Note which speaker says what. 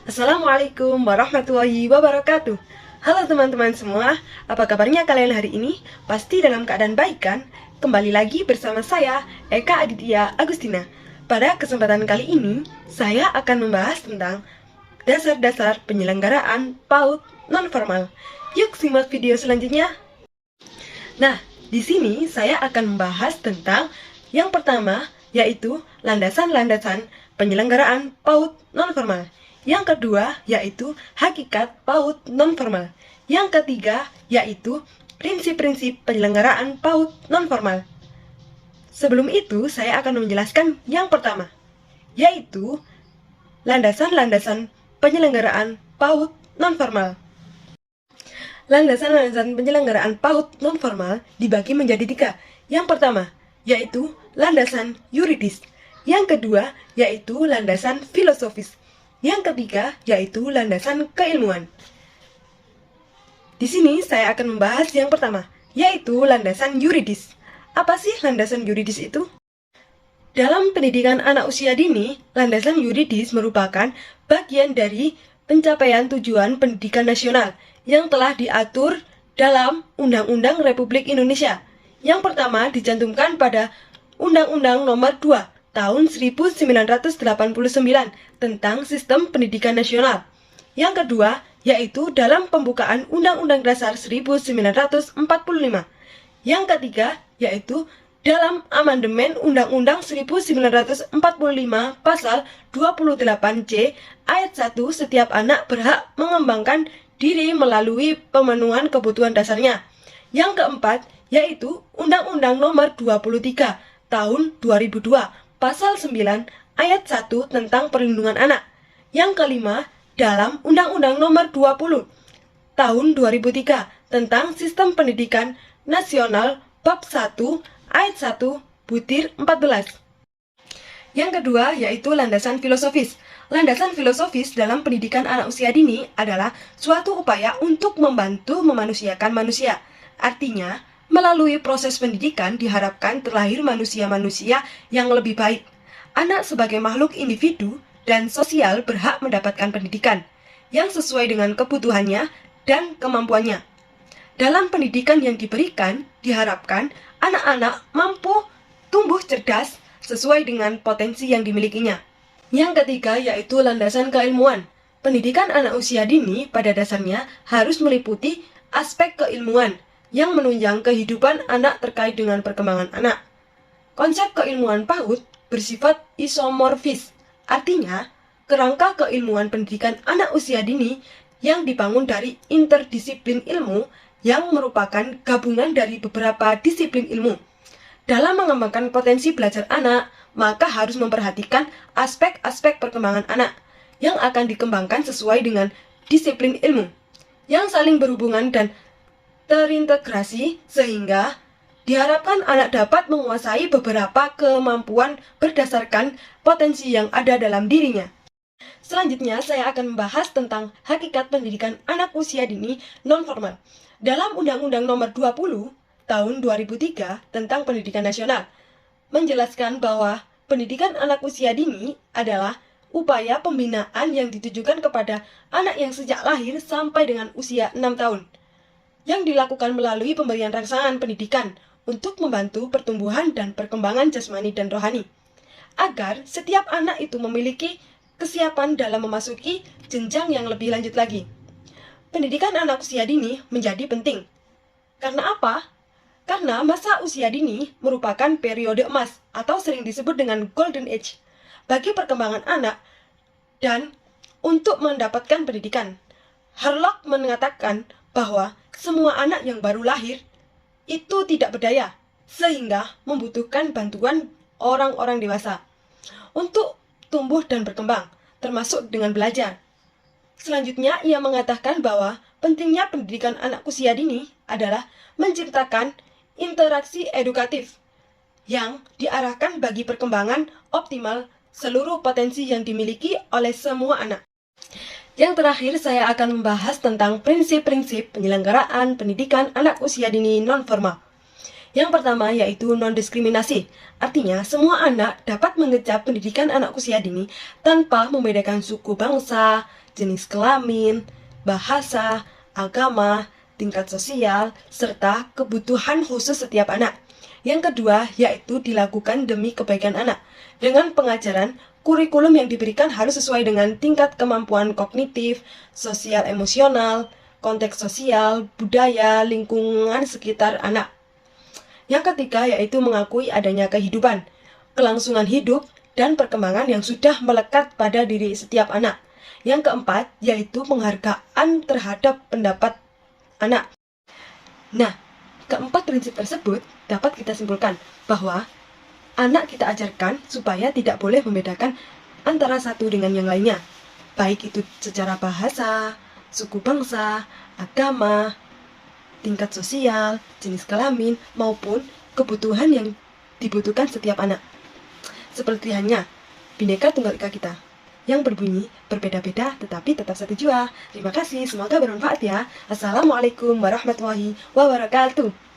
Speaker 1: Assalamualaikum warahmatullahi wabarakatuh. Halo teman-teman semua, apa kabarnya kalian hari ini? Pasti dalam keadaan baik kan? Kembali lagi bersama saya, Eka Aditya Agustina. Pada kesempatan kali ini, saya akan membahas tentang dasar-dasar penyelenggaraan PAUD non-formal. Yuk simak video selanjutnya. Nah, di sini saya akan membahas tentang yang pertama, yaitu landasan-landasan penyelenggaraan PAUD non-formal. Yang kedua, yaitu hakikat PAUD non-formal. Yang ketiga, yaitu prinsip-prinsip penyelenggaraan PAUD non-formal. Sebelum itu, saya akan menjelaskan yang pertama, yaitu landasan-landasan penyelenggaraan PAUD non-formal. Landasan-landasan penyelenggaraan PAUD non-formal dibagi menjadi tiga. Yang pertama, yaitu landasan yuridis. Yang kedua, yaitu landasan filosofis. Yang ketiga, yaitu landasan keilmuan. Di sini saya akan membahas yang pertama, yaitu landasan yuridis. Apa sih landasan yuridis itu? Dalam pendidikan anak usia dini, landasan yuridis merupakan bagian dari pencapaian tujuan pendidikan nasional yang telah diatur dalam Undang-Undang Republik Indonesia. Yang pertama dicantumkan pada Undang-Undang Nomor 2 Tahun 1989 tentang Sistem Pendidikan Nasional. Yang kedua, yaitu dalam pembukaan Undang-Undang Dasar 1945. Yang ketiga, yaitu dalam amandemen Undang-Undang 1945 Pasal 28C Ayat 1, setiap anak berhak mengembangkan diri melalui pemenuhan kebutuhan dasarnya. Yang keempat, yaitu Undang-Undang Nomor 23 Tahun 2002 Pasal 9 Ayat 1 tentang perlindungan anak. Yang kelima, dalam Undang-Undang Nomor 20 Tahun 2003 tentang Sistem Pendidikan Nasional Bab 1 Ayat 1 butir 14. Yang kedua, yaitu landasan filosofis. Landasan filosofis dalam pendidikan anak usia dini adalah suatu upaya untuk membantu memanusiakan manusia. Artinya, melalui proses pendidikan diharapkan terlahir manusia-manusia yang lebih baik. Anak sebagai makhluk individu dan sosial berhak mendapatkan pendidikan yang sesuai dengan kebutuhannya dan kemampuannya. Dalam pendidikan yang diberikan, diharapkan anak-anak mampu tumbuh cerdas sesuai dengan potensi yang dimilikinya. Yang ketiga, yaitu landasan keilmuan. Pendidikan anak usia dini pada dasarnya harus meliputi aspek keilmuan yang menunjang kehidupan anak terkait dengan perkembangan anak. Konsep keilmuan PAUD bersifat isomorfis, artinya kerangka keilmuan pendidikan anak usia dini yang dibangun dari interdisiplin ilmu yang merupakan gabungan dari beberapa disiplin ilmu. Dalam mengembangkan potensi belajar anak, maka harus memperhatikan aspek-aspek perkembangan anak yang akan dikembangkan sesuai dengan disiplin ilmu, yang saling berhubungan dan terintegrasi sehingga diharapkan anak dapat menguasai beberapa kemampuan berdasarkan potensi yang ada dalam dirinya. Selanjutnya, saya akan membahas tentang hakikat pendidikan anak usia dini non-formal. Dalam Undang-Undang Nomor 20 Tahun 2003 tentang Pendidikan Nasional, menjelaskan bahwa pendidikan anak usia dini adalah upaya pembinaan yang ditujukan kepada anak yang sejak lahir sampai dengan usia 6 tahun. Yang dilakukan melalui pemberian rangsangan pendidikan untuk membantu pertumbuhan dan perkembangan jasmani dan rohani, agar setiap anak itu memiliki kesiapan dalam memasuki jenjang yang lebih lanjut lagi. Pendidikan anak usia dini menjadi penting. Karena apa? Karena masa usia dini merupakan periode emas atau sering disebut dengan golden age bagi perkembangan anak dan untuk mendapatkan pendidikan. Harlock mengatakan bahwa semua anak yang baru lahir itu tidak berdaya, sehingga membutuhkan bantuan orang-orang dewasa untuk tumbuh dan berkembang, termasuk dengan belajar. Selanjutnya, ia mengatakan bahwa pentingnya pendidikan anak usia dini adalah menciptakan interaksi edukatif yang diarahkan bagi perkembangan optimal seluruh potensi yang dimiliki oleh semua anak. Yang terakhir, saya akan membahas tentang prinsip-prinsip penyelenggaraan pendidikan anak usia dini non-formal. Yang pertama yaitu non-diskriminasi. Artinya, semua anak dapat mengecap pendidikan anak usia dini tanpa membedakan suku bangsa, jenis kelamin, bahasa, agama, tingkat sosial, serta kebutuhan khusus setiap anak. Yang kedua yaitu dilakukan demi kebaikan anak. Dengan pengajaran, kurikulum yang diberikan harus sesuai dengan tingkat kemampuan kognitif, sosial emosional, konteks sosial, budaya, lingkungan sekitar anak. Yang ketiga yaitu mengakui adanya kehidupan, kelangsungan hidup, dan perkembangan yang sudah melekat pada diri setiap anak. Yang keempat yaitu penghargaan terhadap pendapat anak. Nah, keempat prinsip tersebut dapat kita simpulkan bahwa anak kita ajarkan supaya tidak boleh membedakan antara satu dengan yang lainnya, baik itu secara bahasa, suku bangsa, agama, tingkat sosial, jenis kelamin, maupun kebutuhan yang dibutuhkan setiap anak. Seperti halnya Bhinneka Tunggal Ika kita, yang berbunyi berbeda-beda tetapi tetap satu jua. Terima kasih, semoga bermanfaat ya. Assalamualaikum warahmatullahi wabarakatuh.